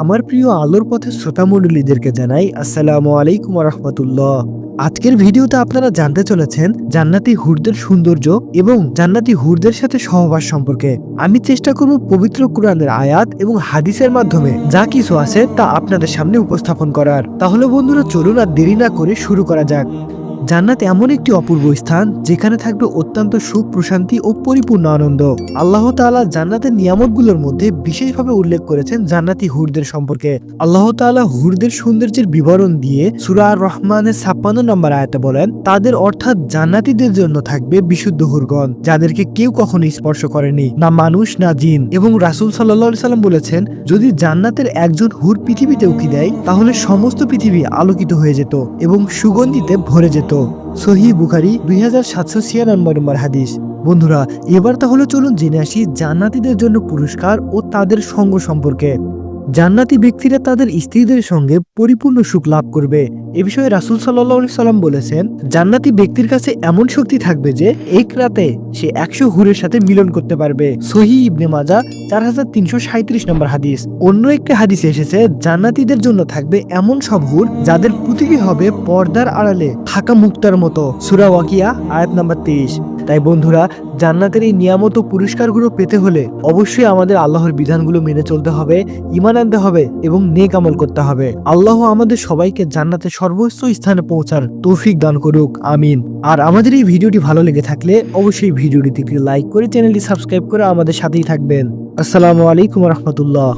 আমার প্রিয় আলোর পথে শ্রোতা মণ্ডলীদেরকে জানাই আসসালামু আলাইকুম ওয়া রাহমাতুল্লাহ। আজকের ভিডিওতে আপনারা জানতে চলেছেন জান্নাতি হুরদের সৌন্দর্য এবং জান্নাতি হুরদের সাথে সহবাস সম্পর্কে। আমি চেষ্টা করব পবিত্র কোরআনের আয়াত এবং হাদিসের মাধ্যমে যা কিছু আছে তা আপনাদের সামনে উপস্থাপন করার। তাহলে বন্ধুরা চলুন আর দেরি না করে শুরু করা যাক। জান্নাত এমন একটি অপূর্ব স্থান যেখানে থাকবে অত্যন্ত সুখ, প্রশান্তি ও পরিপূর্ণ আনন্দ। আল্লাহ তাআলা জান্নাতের নিয়ামতগুলোর মধ্যে বিশেষভাবে উল্লেখ করেছেন জান্নাতি হুরদের সম্পর্কে। আল্লাহ তাআলা হুরদের সৌন্দর্যের বিবরণ দিয়ে সূরা আর রহমানের 56 নম্বর আয়াতে বলেন, তাদের অর্থাৎ জান্নাতীদের জন্য থাকবে বিশুদ্ধ হুরগণ, যাদেরকে কেউ কখনো স্পর্শ করেনি, না মানুষ না জিন। এবং রাসূল সাল্লাল্লাহু আলাইহি সাল্লাম বলেছেন, যদি জান্নাতের একজন হুর পৃথিবীতে উকি দেয় তাহলে সমস্ত পৃথিবী আলোকিত হয়ে যেত এবং সুগন্ধিতে ভরে যেত। সহিহ বুখারী 2796 নম্বর হাদিস। বন্ধুরা, এবার তাহলে চলুন জেনে আসি জান্নাতীদের জন্য পুরস্কার ও তাদের সঙ্গ সম্পর্কে। জান্নাতি ব্যক্তিরা তাদের স্ত্রীদের সঙ্গে পরিপূর্ণ সুখ লাভ করবে। এ বিষয়ে রাসূল সাল্লাল্লাহু আলাইহি সাল্লাম বলেছেন, জান্নাতি ব্যক্তির কাছে এমন শক্তি থাকবে যে এক রাতে সে 100 হুরের সাথে মিলন করতে পারবে। সহিহ ইবনে মাজাহ 4337 নম্বর হাদিস। অন্য একটি হাদিসে এসেছে, জান্নাতীদের জন্য থাকবে এমন সব হুর যাদের প্রতিটি হবে পর্দার আড়ালে থাকা মুক্তার মতো। সূরা ওয়াকিয়া আয়াত নাম্বার 23। তাই বন্ধুরা, জান্নাতের এই নিয়ামত ও পুরস্কারগুলো পেতে হলে অবশ্যই আমাদের আল্লাহর বিধানগুলো মেনে চলতে হবে, ঈমান আনতে হবে এবং নেক আমল করতে হবে। আল্লাহ আমাদের সবাইকে জান্নাতের সর্বোচ্চ স্থানে পৌঁছার তৌফিক দান করুক, আমিন। আর আমাদের এই ভিডিওটি ভালো লেগে থাকলে অবশ্যই ভিডিওটিতে একটি লাইক করে চ্যানেলটি সাবস্ক্রাইব করে আমাদের সাথেই থাকবেন। আসসালামু আলাইকুম ওয়া রাহমাতুল্লাহ।